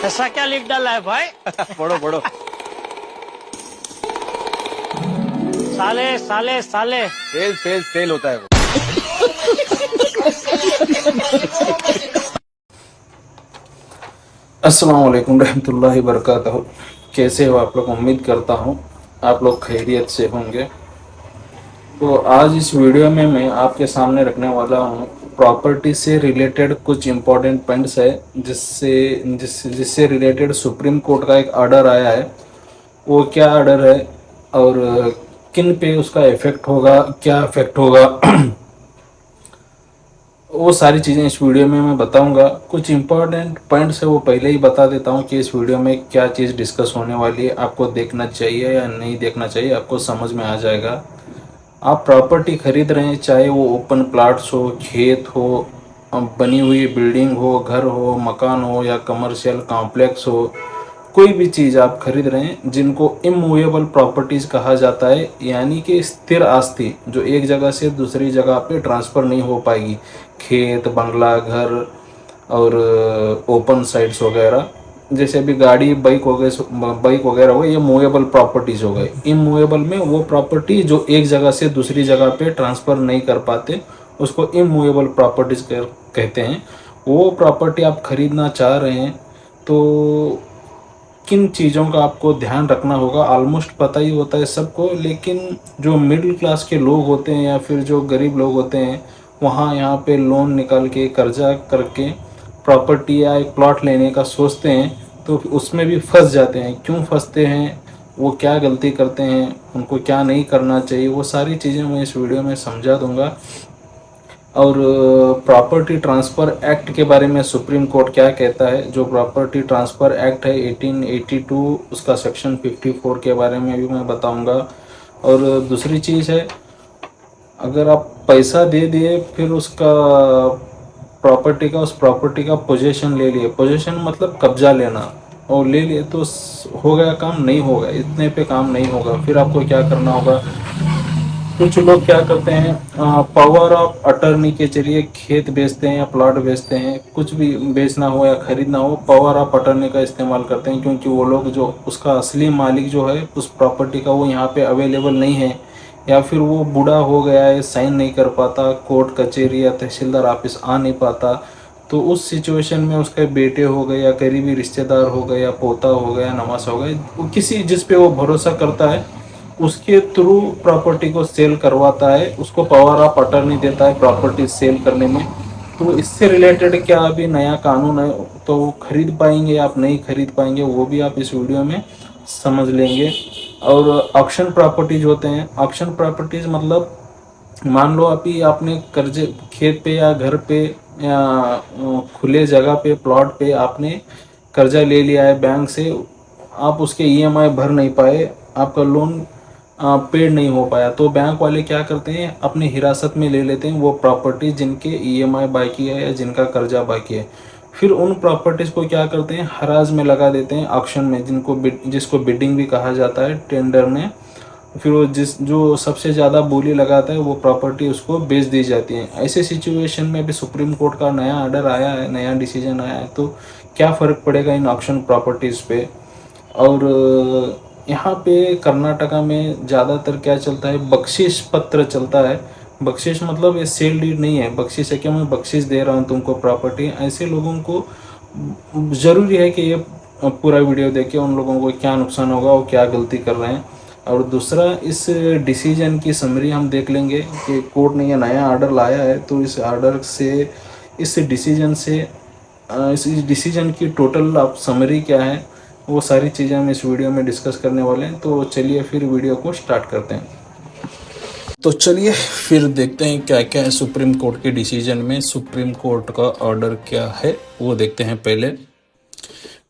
ऐसा क्या लिख डाला है भाई? पढ़ो पढ़ो। साले साले साले। फेल फेल फेल होता है वो। अस्सलाम वालेकुम रहमतुल्लाहि वबरकातुहू। कैसे हो आप लोग? उम्मीद करता हूँ आप लोग खैरियत से होंगे। तो आज इस वीडियो में मैं आपके सामने रखने वाला हूँ प्रॉपर्टी से रिलेटेड कुछ इम्पोर्टेंट पॉइंट्स है जिससे रिलेटेड सुप्रीम कोर्ट का एक ऑर्डर आया है। वो क्या ऑर्डर है और किन पे उसका इफेक्ट होगा, क्या इफेक्ट होगा वो सारी चीज़ें इस वीडियो में मैं बताऊंगा। कुछ इंपॉर्टेंट पॉइंट्स है वो पहले ही बता देता हूं कि इस वीडियो में क्या चीज़ डिस्कस होने वाली है, आपको देखना चाहिए या नहीं देखना चाहिए, आपको समझ में आ जाएगा। आप प्रॉपर्टी खरीद रहे हैं, चाहे वो ओपन प्लाट्स हो, खेत हो, बनी हुई बिल्डिंग हो, घर हो, मकान हो या कमर्शियल कॉम्प्लेक्स हो, कोई भी चीज़ आप खरीद रहे हैं जिनको इमूवेबल प्रॉपर्टीज़ कहा जाता है, यानी कि स्थिर आस्ति जो एक जगह से दूसरी जगह पे ट्रांसफ़र नहीं हो पाएगी। खेत, बंगला, घर और ओपन साइट्स वगैरह, जैसे अभी गाड़ी, बाइक वगैरह हो, ये मूवेबल प्रॉपर्टीज़ हो गए। इमूवेबल में वो प्रॉपर्टी जो एक जगह से दूसरी जगह पे ट्रांसफ़र नहीं कर पाते, उसको इमूवेबल प्रॉपर्टीज़ कहते हैं। वो प्रॉपर्टी आप खरीदना चाह रहे हैं तो किन चीज़ों का आपको ध्यान रखना होगा, ऑलमोस्ट पता ही होता है सबको, लेकिन जो मिडिल क्लास के लोग होते हैं या फिर जो गरीब लोग होते हैं, वहाँ यहाँ पे लोन निकाल के कर्जा करके प्रॉपर्टी या एक प्लॉट लेने का सोचते हैं तो उसमें भी फंस जाते हैं। क्यों फंसते हैं, वो क्या गलती करते हैं, उनको क्या नहीं करना चाहिए, वो सारी चीज़ें मैं इस वीडियो में समझा दूंगा। और प्रॉपर्टी ट्रांसफ़र एक्ट के बारे में सुप्रीम कोर्ट क्या कहता है। जो प्रॉपर्टी ट्रांसफ़र एक्ट है 1882, उसका सेक्शन 54 के बारे में भी मैं बताऊंगा। और दूसरी चीज़ है, अगर आप पैसा दे दिए फिर उसका उस प्रॉपर्टी का पोजीशन ले लिए, पोजीशन मतलब कब्जा लेना, और ले लिए तो हो गया काम, नहीं होगा, इतने पे काम नहीं होगा। फिर आपको क्या करना होगा, कुछ लोग क्या करते हैं, पावर ऑफ अटर्नी के जरिए खेत बेचते हैं या प्लॉट बेचते हैं, कुछ भी बेचना हो या खरीदना हो, पावर ऑफ अटर्नी का इस्तेमाल करते हैं, क्योंकि वो लोग जो उसका असली मालिक जो है उस प्रॉपर्टी का, वो यहाँ पे अवेलेबल नहीं है, या फिर वो बूढ़ा हो गया है, साइन नहीं कर पाता, कोर्ट कचहरी या तहसीलदार ऑफिस आ नहीं पाता, तो उस सिचुएशन में उसके बेटे हो गए या करीबी रिश्तेदार हो गए या पोता हो गया, नवासा हो गए, किसी जिस पे वो भरोसा करता है उसके थ्रू प्रॉपर्टी को सेल करवाता है, उसको पावर ऑफ अटर्नी देता है प्रॉपर्टी सेल करने में। तो इससे रिलेटेड क्या अभी नया कानून है, तो वो खरीद पाएंगे आप नहीं खरीद पाएंगे, वो भी आप इस वीडियो में समझ लेंगे। और ऑक्शन प्रॉपर्टीज होते हैं। ऑक्शन प्रॉपर्टीज मतलब, मान लो अभी आपने कर्जे, खेत पे या घर पे या खुले जगह पे, प्लॉट पे आपने कर्जा ले लिया है बैंक से, आप उसके ईएमआई भर नहीं पाए, आपका लोन पेड नहीं हो पाया, तो बैंक वाले क्या करते हैं, अपनी हिरासत में ले लेते हैं वो प्रॉपर्टी जिनके ईएमआई बाकी है या जिनका कर्जा बाकी है। फिर उन प्रॉपर्टीज़ को क्या करते हैं, हराज में लगा देते हैं, ऑक्शन में, जिसको बिडिंग भी कहा जाता है, टेंडर में। फिर वो जो सबसे ज़्यादा बोली लगाता है वो प्रॉपर्टी उसको बेच दी जाती है। ऐसे सिचुएशन में अभी सुप्रीम कोर्ट का नया ऑर्डर आया है, नया डिसीजन आया है, तो क्या फ़र्क पड़ेगा इन ऑक्शन प्रॉपर्टीज़ पे। और यहाँ पे कर्नाटका में ज़्यादातर क्या चलता है, बख्शिश पत्र चलता है। बख्शिश मतलब ये सेल डीड नहीं है, बख्शिश है कि मैं बख्शिश दे रहा हूँ तुमको प्रॉपर्टी। ऐसे लोगों को ज़रूरी है कि ये पूरा वीडियो देखें, उन लोगों को क्या नुकसान होगा, वो क्या गलती कर रहे हैं। और दूसरा, इस डिसीजन की समरी हम देख लेंगे कि कोर्ट ने ये नया ऑर्डर लाया है, तो इस ऑर्डर से, इस डिसीजन की टोटल आप समरी क्या है, वो सारी चीज़ें हम इस वीडियो में डिस्कस करने वाले हैं। तो चलिए फिर वीडियो को स्टार्ट करते हैं। तो चलिए फिर देखते हैं क्या क्या है सुप्रीम कोर्ट के डिसीजन में। सुप्रीम कोर्ट का ऑर्डर क्या है वो देखते हैं पहले।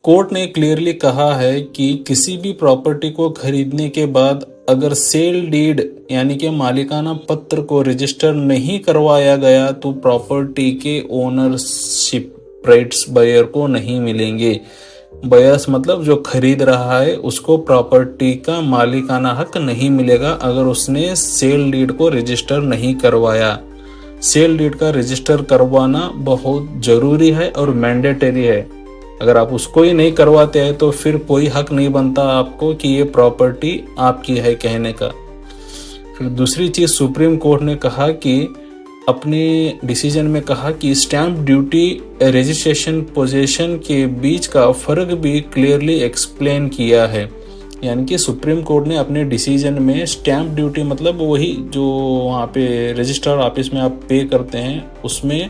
कोर्ट ने क्लियरली कहा है कि किसी भी प्रॉपर्टी को खरीदने के बाद अगर सेल डीड यानी कि मालिकाना पत्र को रजिस्टर नहीं करवाया गया तो प्रॉपर्टी के ओनरशिप राइट्स बायर को नहीं मिलेंगे। बायर्स मतलब जो खरीद रहा है उसको प्रॉपर्टी का मालिकाना हक नहीं मिलेगा अगर उसने सेल डीड को रजिस्टर नहीं करवाया। सेल डीड का रजिस्टर करवाना बहुत ज़रूरी है और मैंडेटरी है। अगर आप उसको ही नहीं करवाते हैं तो फिर कोई हक नहीं बनता आपको कि ये प्रॉपर्टी आपकी है कहने का। फिर दूसरी चीज सुप्रीम कोर्ट ने कहा कि अपने डिसीजन में कहा कि स्टैंप ड्यूटी रजिस्ट्रेशन पोजीशन के बीच का फर्क भी क्लियरली एक्सप्लेन किया है। यानी कि सुप्रीम कोर्ट ने अपने डिसीजन में स्टैंप ड्यूटी मतलब वही जो वहाँ पे रजिस्ट्रार ऑफिस में आप पे करते हैं उसमें,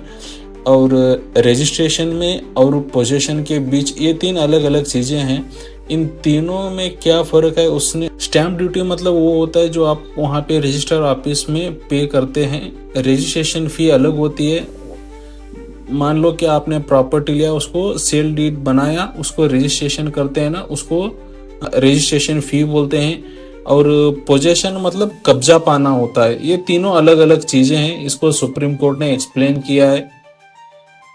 और रजिस्ट्रेशन में और पोजीशन के बीच, ये 3 अलग अलग चीज़ें हैं। इन तीनों में क्या फ़र्क है उसने, स्टैंप ड्यूटी मतलब वो होता है जो आप वहाँ पे रजिस्ट्रार ऑफिस में पे करते हैं। रजिस्ट्रेशन फ़ी अलग होती है। मान लो कि आपने प्रॉपर्टी लिया, उसको सेल डीड बनाया, उसको रजिस्ट्रेशन करते हैं ना, उसको रजिस्ट्रेशन फ़ी बोलते हैं। और पोजेशन मतलब कब्जा पाना होता है। ये तीनों अलग अलग चीज़ें हैं, इसको सुप्रीम कोर्ट ने एक्सप्लेन किया है।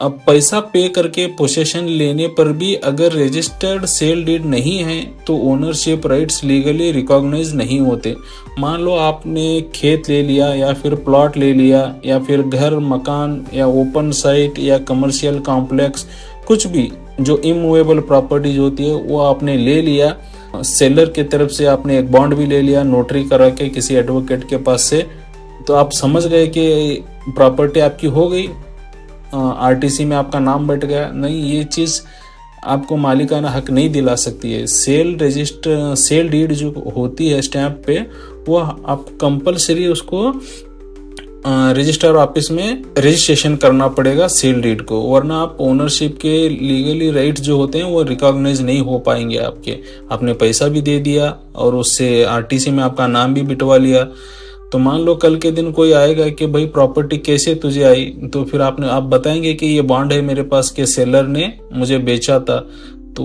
अब पैसा पे करके पोसेशन लेने पर भी अगर रजिस्टर्ड सेल डीड नहीं है तो ओनरशिप राइट्स लीगली रिकॉग्नाइज नहीं होते। मान लो आपने खेत ले लिया या फिर प्लॉट ले लिया या फिर घर, मकान या ओपन साइट या कमर्शियल कॉम्प्लेक्स, कुछ भी जो इमूवेबल प्रॉपर्टीज होती है वो आपने ले लिया। सेलर की तरफ से आपने एक बॉन्ड भी ले लिया नोटरी करा के किसी एडवोकेट के पास से, तो आप समझ गए कि प्रॉपर्टी आपकी हो गई, आरटीसी में आपका नाम बैठ गया। नहीं, ये चीज़ आपको मालिकाना हक नहीं दिला सकती है। सेल डीड जो होती है स्टैंप पे, वो आप कंपलसरी उसको रजिस्टर ऑफिस में रजिस्ट्रेशन करना पड़ेगा सेल डीड को, वरना आप ओनरशिप के लीगली राइट्स जो होते हैं वो रिकॉग्नाइज नहीं हो पाएंगे आपके। आपने पैसा भी दे दिया और उससे आरटीसी में आपका नाम भी बिटवा लिया, तो मान लो कल के दिन कोई आएगा कि भाई प्रॉपर्टी कैसे तुझे आई, तो फिर आप बताएंगे कि ये बॉन्ड है मेरे पास के सेलर ने मुझे बेचा था, तो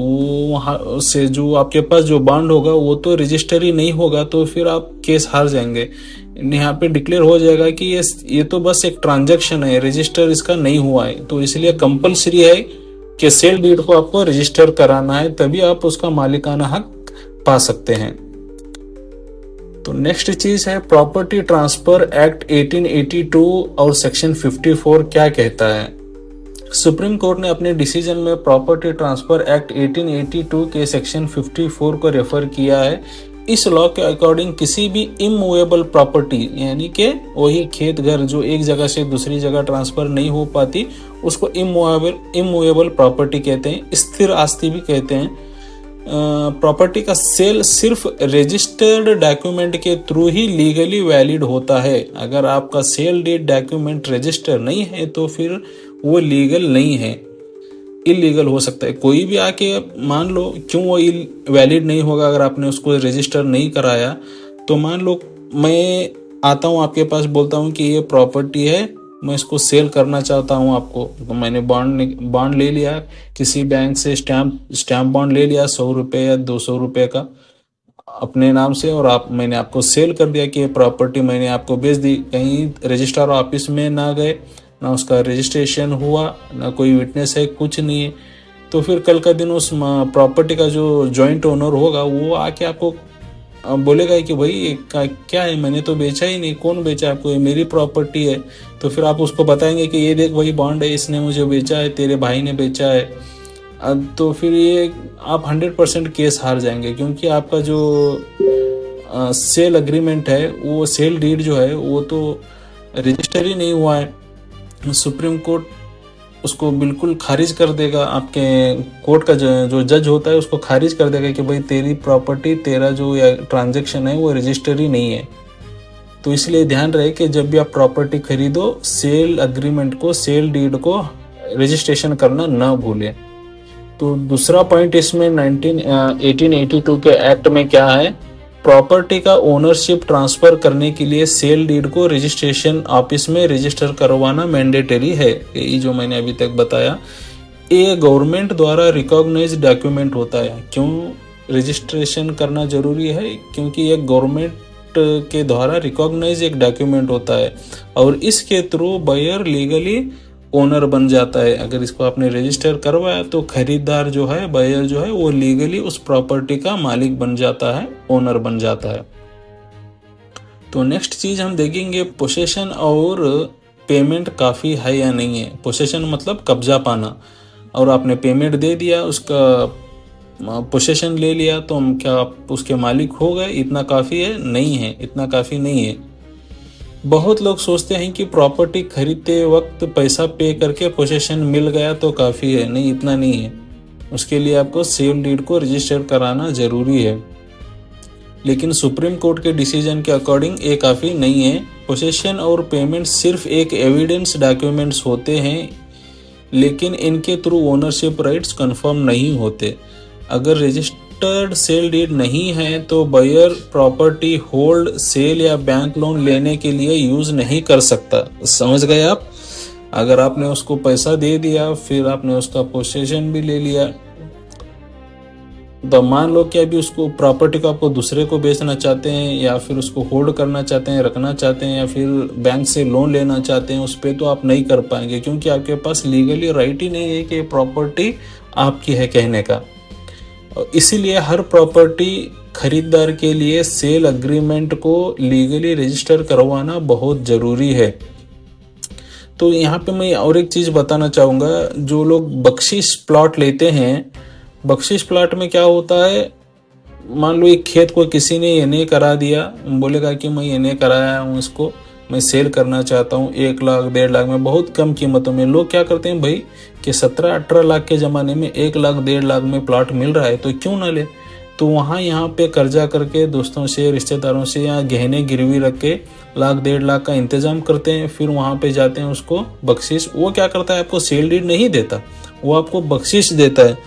वहाँ से जो आपके पास जो बॉन्ड होगा वो तो रजिस्टर ही नहीं होगा, तो फिर आप केस हार जाएंगे। यहाँ पे डिक्लेयर हो जाएगा कि ये तो बस एक ट्रांजैक्शन है, रजिस्टर इसका नहीं हुआ है। तो इसलिए कंपलसरी है कि सेल डीड को आपको रजिस्टर कराना है, तभी आप उसका मालिकाना हक पा सकते हैं। तो नेक्स्ट चीज है प्रॉपर्टी ट्रांसफर एक्ट 1882 और सेक्शन 54 क्या कहता है। सुप्रीम कोर्ट ने अपने डिसीजन में प्रॉपर्टी ट्रांसफर एक्ट 1882 के सेक्शन 54 को रेफर किया है। इस लॉ के अकॉर्डिंग किसी भी इमूवेबल प्रॉपर्टी, यानी कि वही खेत घर जो एक जगह से दूसरी जगह ट्रांसफर नहीं हो पाती, उसको इमूवेबल प्रॉपर्टी कहते हैं, स्थिर आस्ति भी कहते हैं। प्रॉपर्टी का सेल सिर्फ रजिस्टर्ड डॉक्यूमेंट के थ्रू ही लीगली वैलिड होता है। अगर आपका सेल डीड डॉक्यूमेंट रजिस्टर नहीं है तो फिर वो लीगल नहीं है, इलीगल हो सकता है। कोई भी आके मान लो क्यों वो वैलिड नहीं होगा अगर आपने उसको रजिस्टर नहीं कराया, तो मान लो मैं आता हूँ आपके पास, बोलता हूँ कि ये प्रॉपर्टी है, मैं इसको सेल करना चाहता हूँ आपको, तो मैंने बॉन्ड ले लिया किसी बैंक से, स्टैम्प बॉन्ड ले लिया 100 रुपये या 200 रुपये का अपने नाम से, और मैंने आपको सेल कर दिया कि ये प्रॉपर्टी मैंने आपको बेच दी। कहीं रजिस्ट्रार ऑफिस में ना गए, ना उसका रजिस्ट्रेशन हुआ, ना कोई विटनेस है, कुछ नहीं है, तो फिर कल का दिन उस प्रॉपर्टी का जो जॉइंट ओनर होगा वो आके आपको बोलेगा कि भाई क्या है, मैंने तो बेचा ही नहीं, कौन बेचा आपको, ये मेरी प्रॉपर्टी है। तो फिर आप उसको बताएंगे कि ये देख भाई बॉन्ड है, इसने मुझे बेचा है, तेरे भाई ने बेचा है। तो फिर ये आप 100% केस हार जाएंगे, क्योंकि आपका जो सेल अग्रीमेंट है, वो सेल डीड जो है वो तो रजिस्टर ही नहीं हुआ है। सुप्रीम कोर्ट उसको बिल्कुल खारिज कर देगा, आपके कोर्ट का जो जज होता है उसको खारिज कर देगा कि भाई तेरी प्रॉपर्टी, तेरा जो ट्रांजैक्शन है वो रजिस्टर ही नहीं है। तो इसलिए ध्यान रहे कि जब भी आप प्रॉपर्टी खरीदो, सेल अग्रीमेंट को, सेल डीड को रजिस्ट्रेशन करना ना भूलें। तो दूसरा पॉइंट इसमें 1882 के एक्ट में क्या है, प्रॉपर्टी का ओनरशिप ट्रांसफर करने के लिए सेल डीड को रजिस्ट्रेशन ऑफिस में रजिस्टर करवाना मैंडेटरी है। ये जो मैंने अभी तक बताया, ये गवर्नमेंट द्वारा रिकॉग्नाइज्ड डॉक्यूमेंट होता है। क्यों रजिस्ट्रेशन करना जरूरी है? क्योंकि ये गवर्नमेंट के द्वारा रिकॉग्नाइज एक डॉक्यूमेंट होता है और इसके थ्रू बायर लीगली ओनर बन जाता है। अगर इसको आपने रजिस्टर करवाया तो खरीदार जो है, बायर जो है, वो लीगली उस प्रॉपर्टी का मालिक बन जाता है, ओनर बन जाता है। तो नेक्स्ट चीज हम देखेंगे, पोसेशन और पेमेंट काफी है या नहीं है। पोसेशन मतलब कब्जा पाना। और आपने पेमेंट दे दिया, उसका पोसेशन ले लिया, तो हम क्या आप उसके मालिक हो गए? इतना काफ़ी है? नहीं है, इतना काफ़ी नहीं है। बहुत लोग सोचते हैं कि प्रॉपर्टी खरीदते वक्त पैसा पे करके पोसेशन मिल गया तो काफ़ी है। नहीं, इतना नहीं है। उसके लिए आपको सेल डीड को रजिस्टर कराना ज़रूरी है। लेकिन सुप्रीम कोर्ट के डिसीजन के अकॉर्डिंग ये काफ़ी नहीं है। पोसेशन और पेमेंट सिर्फ एक एविडेंस डॉक्यूमेंट्स होते हैं, लेकिन इनके थ्रू ओनरशिप राइट्स कंफर्म नहीं होते। अगर रजिस्टर्ड सेल डीड नहीं है तो बायर प्रॉपर्टी होल्ड, सेल या बैंक लोन लेने के लिए यूज़ नहीं कर सकता। समझ गए आप? अगर आपने उसको पैसा दे दिया, फिर आपने उसका पोसेशन भी ले लिया, तो मान लो कि अभी उसको प्रॉपर्टी को आपको दूसरे को बेचना चाहते हैं, या फिर उसको होल्ड करना चाहते हैं, रखना चाहते हैं, या फिर बैंक से लोन लेना चाहते हैं, उस पर तो आप नहीं कर पाएंगे, क्योंकि आपके पास लीगली राइट ही नहीं है कि प्रॉपर्टी आपकी है कहने का। इसीलिए हर प्रॉपर्टी खरीदार के लिए सेल अग्रीमेंट को लीगली रजिस्टर करवाना बहुत ज़रूरी है। तो यहाँ पे मैं और एक चीज़ बताना चाहूँगा, जो लोग बख्शिश प्लॉट लेते हैं, बख्शिश प्लॉट में क्या होता है, मान लो एक खेत को किसी ने एनए करा दिया, बोलेगा कि मैं एनए कराया हूँ, इसको मैं सेल करना चाहता हूँ 1 लाख 1.5 लाख में, बहुत कम कीमतों में। लोग क्या करते हैं भाई कि 17-18 लाख के ज़माने में 1 लाख 1.5 लाख में प्लॉट मिल रहा है तो क्यों ना ले। तो वहाँ यहाँ पे कर्जा करके दोस्तों से, रिश्तेदारों से, या गहने गिरवी रख के 1 लाख 1.5 लाख का इंतज़ाम करते हैं, फिर वहाँ पे जाते हैं उसको बख्शिश। वो क्या करता है, आपको सेल डीड नहीं देता, वो आपको बख्शिश देता है।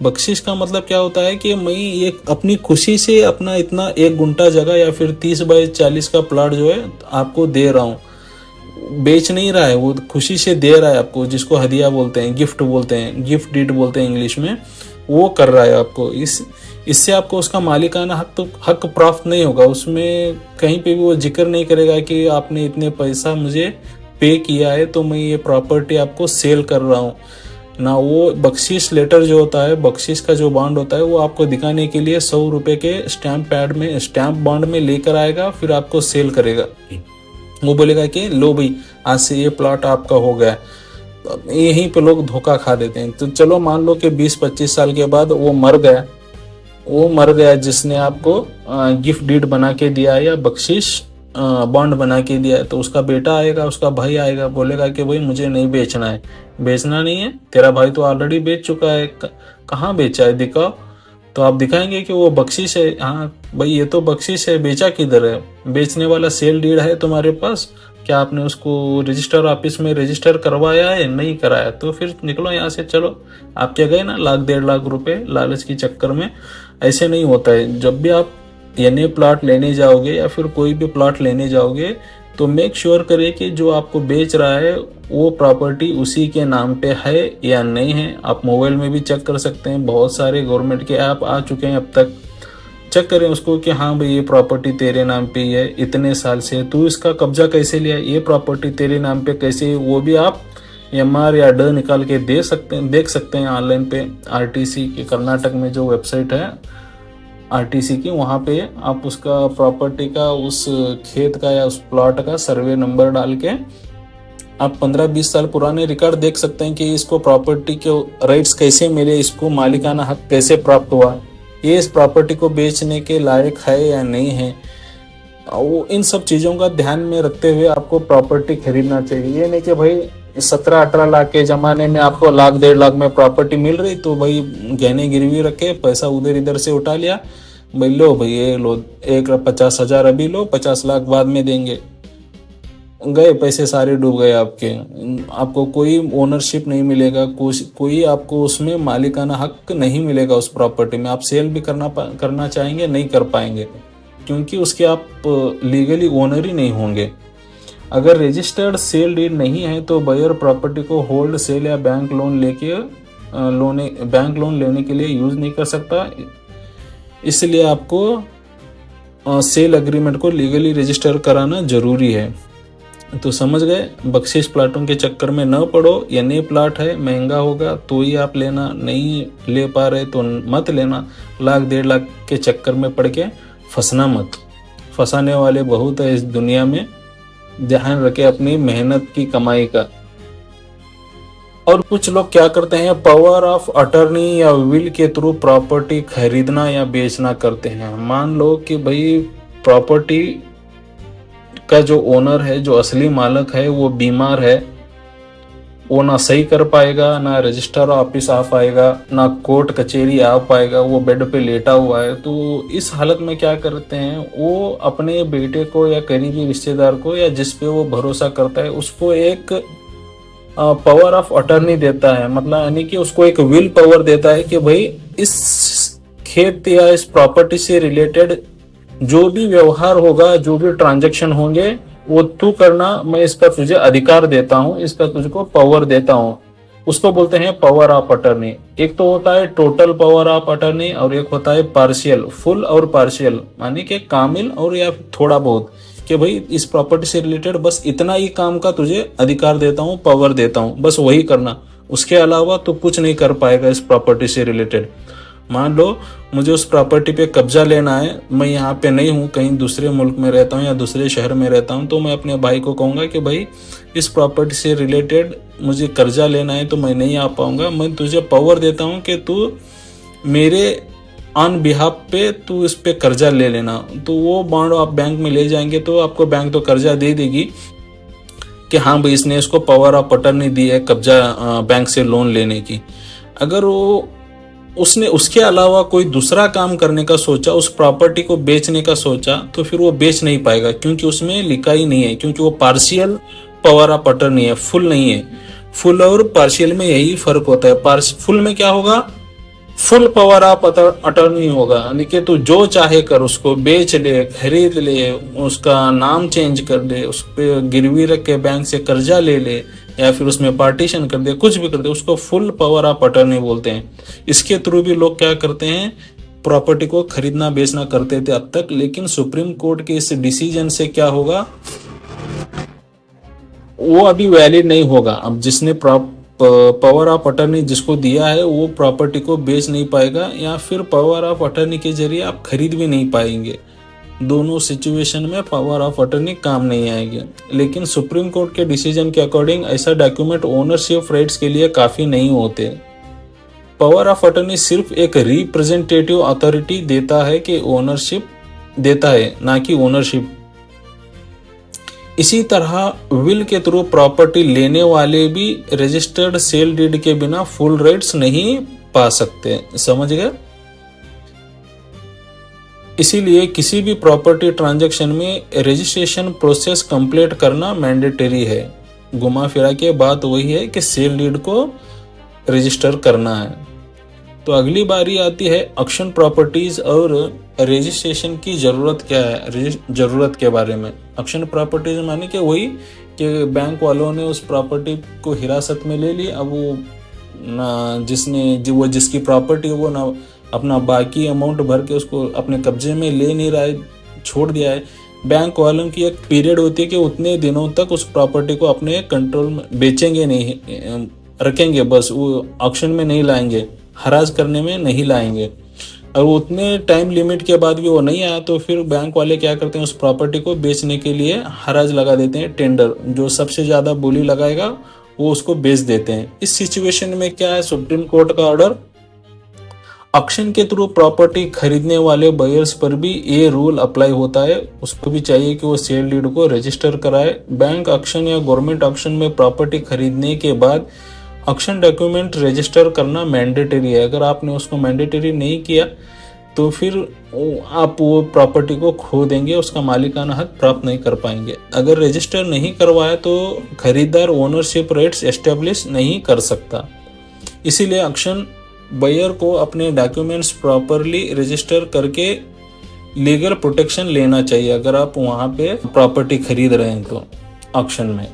बख्शिश का मतलब क्या होता है कि मैं ये अपनी खुशी से अपना इतना 1 गुंठा जगह या फिर 30 बाय 40 का प्लॉट जो है आपको दे रहा हूँ। बेच नहीं रहा है, वो खुशी से दे रहा है आपको, जिसको हदिया बोलते हैं, गिफ्ट बोलते हैं, गिफ्ट डीड बोलते हैं इंग्लिश में, वो कर रहा है आपको। इससे आपको उसका मालिकाना हक प्राप्त नहीं होगा। उसमें कहीं पे भी वो जिक्र नहीं करेगा कि आपने इतने पैसा मुझे पे किया है तो मैं ये प्रॉपर्टी आपको सेल कर रहा हूँ ना। वो बख्शिश लेटर जो होता है, बख्शिश का जो बॉन्ड होता है, वो आपको दिखाने के लिए 100 रुपये के स्टैम्प बॉन्ड में लेकर आएगा, फिर आपको सेल करेगा। वो बोलेगा कि लो भाई, आज से ये प्लॉट आपका हो गया। यहीं पे लोग धोखा खा देते हैं। तो चलो मान लो कि 20-25 साल के बाद वो मर गया जिसने आपको गिफ्ट डीड बना के दिया है या बख्शिश बॉन्ड बना के दिया है, तो उसका बेटा आएगा, उसका भाई आएगा, बोलेगा कि भाई मुझे नहीं बेचना है। बेचना नहीं है, तेरा भाई तो ऑलरेडी बेच चुका है। कहाँ बेचा है, दिखाओ। तो आप दिखाएंगे कि वो बख्शिश है। हाँ भाई, ये तो बख्शिश है, बेचा किधर है? बेचने वाला सेल डीड है तुम्हारे पास, क्या आपने उसको रजिस्टर ऑफिस में रजिस्टर करवाया है? नहीं कराया, तो फिर निकलो यहाँ से, चलो। आप क्या गए ना 1 लाख 1.5 लाख रुपए लालच की चक्कर में। ऐसे नहीं होता है। जब भी आप एनए प्लॉट लेने जाओगे या फिर कोई भी प्लॉट लेने जाओगे, तो मेक श्योर करें कि जो आपको बेच रहा है वो प्रॉपर्टी उसी के नाम पे है या नहीं है। आप मोबाइल में भी चेक कर सकते हैं, बहुत सारे गवर्नमेंट के ऐप आ चुके हैं अब तक। चेक करें उसको कि हाँ भाई, ये प्रॉपर्टी तेरे नाम पे ही है, इतने साल से तू इसका कब्जा कैसे लिया, ये प्रॉपर्टी तेरे नाम पे कैसे है, वो भी आप MR या ड निकाल के देख सकते हैं ऑनलाइन पे। RTC के कर्नाटक में जो वेबसाइट है RTC की, वहाँ पे आप उसका प्रॉपर्टी का, उस खेत का या उस प्लॉट का सर्वे नंबर डाल के आप 15-20 साल पुराने रिकॉर्ड देख सकते हैं कि इसको प्रॉपर्टी के राइट्स कैसे मिले, इसको मालिकाना हक कैसे प्राप्त हुआ, ये इस प्रॉपर्टी को बेचने के लायक है या नहीं है। वो इन सब चीज़ों का ध्यान में रखते हुए आपको प्रॉपर्टी खरीदना चाहिए। ये नहीं कि भाई 17-18 लाख के ज़माने में आपको 1 लाख 1.5 लाख में प्रॉपर्टी मिल रही, तो भाई गहने गिरवी रखे, पैसा उधर इधर से उठा लिया, भाई लो भाई ये लो, 1,50,000 अभी लो, 50 लाख बाद में देंगे। गए पैसे सारे, डूब गए आपके। आपको कोई ओनरशिप नहीं मिलेगा, कोई आपको उसमें मालिकाना हक नहीं मिलेगा उस प्रॉपर्टी में। आप सेल भी करना चाहेंगे, नहीं कर पाएंगे, क्योंकि उसके आप लीगली ओनर ही नहीं होंगे। अगर रजिस्टर्ड सेल डीड नहीं है तो बायर प्रॉपर्टी को होल्ड, सेल या बैंक लोन लेने के लिए यूज़ नहीं कर सकता। इसलिए आपको सेल एग्रीमेंट को लीगली रजिस्टर कराना ज़रूरी है। तो समझ गए, बख्शिश प्लाटों के चक्कर में न पड़ो। ये नए प्लाट है, महंगा होगा तो ही आप लेना, नहीं ले पा रहे तो मत लेना। 1 लाख 1.5 लाख के चक्कर में पड़ के फंसना मत। फंसाने वाले बहुत है इस दुनिया में। ध्यान रखें अपनी मेहनत की कमाई का। और कुछ लोग क्या करते हैं, पावर ऑफ अटर्नी या विल के थ्रू प्रॉपर्टी खरीदना या बेचना करते हैं। मान लो कि भाई प्रॉपर्टी का जो ओनर है, जो असली मालिक है, वो बीमार है, वो ना सही कर पाएगा, ना रजिस्टर ऑफिस आ पाएगा, ना कोर्ट कचहरी आ पाएगा, वो बेड पे लेटा हुआ है। तो इस हालत में क्या करते हैं, वो अपने बेटे को या करीबी रिश्तेदार को या जिस पे वो भरोसा करता है उसको एक पावर ऑफ अटर्नी देता है, मतलब यानी कि उसको एक विल पावर देता है कि भाई इस खेत या इस प्रॉपर्टी से रिलेटेड जो भी व्यवहार होगा, जो भी ट्रांजैक्शन होंगे, वो तू करना, मैं इसका तुझे अधिकार देता हूँ, इसका तुझको पावर देता हूँ। उसको बोलते हैं पावर ऑफ अटर्नी। एक तो होता है टोटल पावर ऑफ अटर्नी और एक होता है पार्शियल, फुल और पार्शियल, यानी कि कामिल और या थोड़ा बहुत, कि भाई इस प्रॉपर्टी से रिलेटेड बस इतना ही काम का तुझे अधिकार देता हूँ, पावर देता हूँ, बस वही करना, उसके अलावा तो कुछ नहीं कर पाएगा इस प्रॉपर्टी से रिलेटेड। मान लो मुझे उस प्रॉपर्टी पे कब्जा लेना है, मैं यहाँ पे नहीं हूँ, कहीं दूसरे मुल्क में रहता हूँ या दूसरे शहर में रहता हूँ, तो मैं अपने भाई को कहूँगा कि भाई इस प्रॉपर्टी से रिलेटेड मुझे कर्जा लेना है तो मैं नहीं आ पाऊँगा, मैं तुझे पावर देता हूँ कि तू मेरे ऑन बिहाफ पे तू इस पे कर्जा ले लेना। तो वो बॉन्ड आप बैंक में ले जाएंगे तो आपको बैंक तो कर्जा दे देगी कि हाँ भाई इसने इसको पावर ऑफ अटर्नी दी है कब्जा बैंक से लोन लेने की। अगर वो उसने उसके अलावा कोई दूसरा काम करने का सोचा, उस प्रॉपर्टी को बेचने का सोचा, तो फिर वो बेच नहीं पाएगा, क्योंकि उसमें लिखा ही नहीं है, क्योंकि वो पार्शियल पावर ऑफ अटर्नी है, फुल नहीं है। फुल और पार्शियल में यही फर्क होता है। फुल में क्या होगा, फुल पावर ऑफ अटर्नी होगा, यानी कि तू जो चाहे कर, उसको बेच ले, खरीद ले, उसका नाम चेंज कर ले, उस पर गिरवी रख के बैंक से कर्जा ले ले, या फिर उसमें पार्टीशन कर दे, कुछ भी कर दे, उसको फुल पावर ऑफ अटर्नी बोलते हैं। इसके थ्रू भी लोग क्या करते हैं, प्रॉपर्टी को खरीदना बेचना करते थे अब तक। लेकिन सुप्रीम कोर्ट के इस डिसीजन से क्या होगा, वो अभी वैलिड नहीं होगा। अब जिसने पावर ऑफ अटर्नी जिसको दिया है वो प्रॉपर्टी को बेच नहीं पाएगा, या फिर पावर ऑफ अटर्नी के जरिए आप खरीद भी नहीं पाएंगे। दोनों सिचुएशन में पावर ऑफ अटर्नी काम नहीं आएगी। लेकिन सुप्रीम कोर्ट के डिसीजन के अकॉर्डिंग ऐसा डॉक्यूमेंट ओनरशिप राइट्स के लिए काफी नहीं होते। पावर ऑफ अटर्नी सिर्फ एक रिप्रेजेंटेटिव अथॉरिटी देता है कि ओनरशिप देता है, ना कि ओनरशिप। इसी तरह विल के थ्रू प्रॉपर्टी लेने वाले भी रजिस्टर्ड सेल डीड के बिना फुल राइट्स नहीं पा सकते। समझ गए? इसीलिए किसी भी प्रॉपर्टी ट्रांजैक्शन में रजिस्ट्रेशन प्रोसेस कंप्लीट करना मैंडेटरी है। घुमा फिरा के बात वही है कि सेल डीड को रजिस्टर करना है। तो अगली बारी आती है ऑक्शन प्रॉपर्टीज और रजिस्ट्रेशन की जरूरत क्या है, जरूरत के बारे में। ऑक्शन प्रॉपर्टीज माने कि वही कि बैंक वालों ने उस प्रॉपर्टी को हिरासत में ले ली, अब वो ना जिसकी प्रॉपर्टी वो ना अपना बाकी अमाउंट भर के उसको अपने कब्जे में ले नहीं रहा है, छोड़ दिया है। बैंक वालों की एक पीरियड होती है कि उतने दिनों तक उस प्रॉपर्टी को अपने कंट्रोल में बेचेंगे नहीं, रखेंगे, बस वो ऑक्शन में नहीं लाएंगे, हराज करने में नहीं लाएंगे। और उतने टाइम लिमिट के बाद भी वो नहीं आया तो फिर बैंक वाले क्या करते हैं, उस प्रॉपर्टी को बेचने के लिए हराज लगा देते हैं, टेंडर। जो सबसे ज्यादा बोली लगाएगा वो उसको बेच देते हैं। इस सिचुएशन में क्या है, सुप्रीम कोर्ट का ऑर्डर, ऑक्शन के थ्रू प्रॉपर्टी खरीदने वाले बायर्स पर भी ये रूल अप्लाई होता है। उसको भी चाहिए कि वो सेल डीड को रजिस्टर कराए। बैंक ऑक्शन या गवर्नमेंट ऑक्शन में प्रॉपर्टी खरीदने के बाद ऑक्शन डॉक्यूमेंट रजिस्टर करना मैंडेटरी है। अगर आपने उसको मैंडेटरी नहीं किया तो फिर आप वो प्रॉपर्टी को खो देंगे, उसका मालिकाना हक प्राप्त नहीं कर पाएंगे। अगर रजिस्टर नहीं करवाया तो खरीदार ओनरशिप राइट्स एस्टेब्लिश नहीं कर सकता। इसीलिए ऑक्शन बायर को अपने डॉक्यूमेंट्स प्रॉपरली रजिस्टर करके लीगल प्रोटेक्शन लेना चाहिए अगर आप वहाँ पे प्रॉपर्टी खरीद रहे हैं तो ऑक्शन में।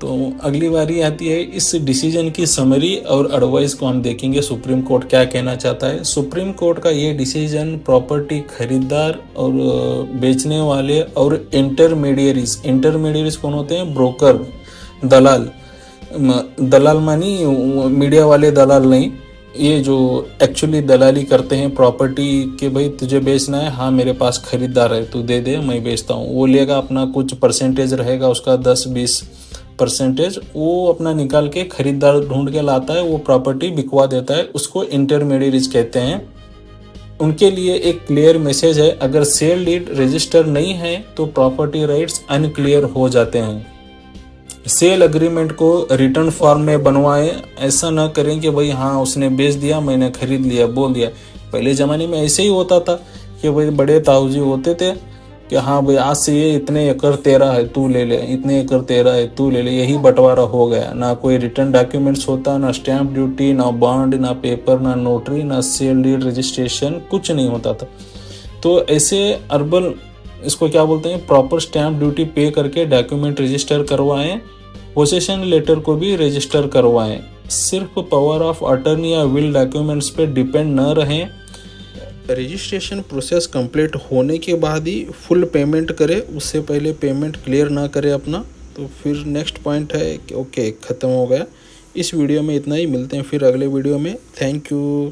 तो अगली बारी आती है इस डिसीजन की समरी और एडवाइस को हम देखेंगे सुप्रीम कोर्ट क्या कहना चाहता है। सुप्रीम कोर्ट का ये डिसीजन प्रॉपर्टी खरीदार और बेचने वाले और इंटरमीडियरीज कौन होते हैं, ब्रोकर, दलाल मानी मीडिया वाले दलाल नहीं, ये जो एक्चुअली दलाली करते हैं प्रॉपर्टी के, भाई तुझे बेचना है, हाँ मेरे पास खरीदार है, तू दे दे मैं बेचता हूँ। वो लेगा अपना कुछ परसेंटेज रहेगा उसका 10-20 परसेंटेज वो अपना निकाल के खरीदार ढूंढ के लाता है, वो प्रॉपर्टी बिकवा देता है, उसको इंटरमीडियरीज कहते हैं। उनके लिए एक क्लियर मैसेज है, अगर सेल डीड रजिस्टर नहीं है तो प्रॉपर्टी राइट्स अनक्लियर हो जाते हैं। सेल एग्रीमेंट को रिटर्न फॉर्म में बनवाएं, ऐसा ना करें कि भाई हाँ उसने बेच दिया मैंने खरीद लिया बोल दिया। पहले ज़माने में ऐसे ही होता था कि भाई बड़े ताऊजी होते थे कि हाँ भाई आज से ये इतने एकड़ तेरा है तू ले ले, इतने एकड़ तेरा है तू ले ले, यही बंटवारा हो गया। ना कोई रिटर्न डॉक्यूमेंट्स होता, ना स्टैंप ड्यूटी, ना बॉन्ड, ना पेपर, ना नोटरी, ना सेल डीड रजिस्ट्रेशन, कुछ नहीं होता था। तो ऐसे अर्बन इसको क्या बोलते हैं, प्रॉपर स्टैंप ड्यूटी पे करके डॉक्यूमेंट रजिस्टर करवाएं, पोसेशन लेटर को भी रजिस्टर करवाएं। सिर्फ पावर ऑफ अटर्नी या विल डॉक्यूमेंट्स पे डिपेंड न रहें। रजिस्ट्रेशन प्रोसेस कंप्लीट होने के बाद ही फुल पेमेंट करें, उससे पहले पेमेंट क्लियर ना करें अपना। तो फिर नेक्स्ट पॉइंट है कि ओके ख़त्म हो गया। इस वीडियो में इतना ही, मिलते हैं फिर अगले वीडियो में। Thank you.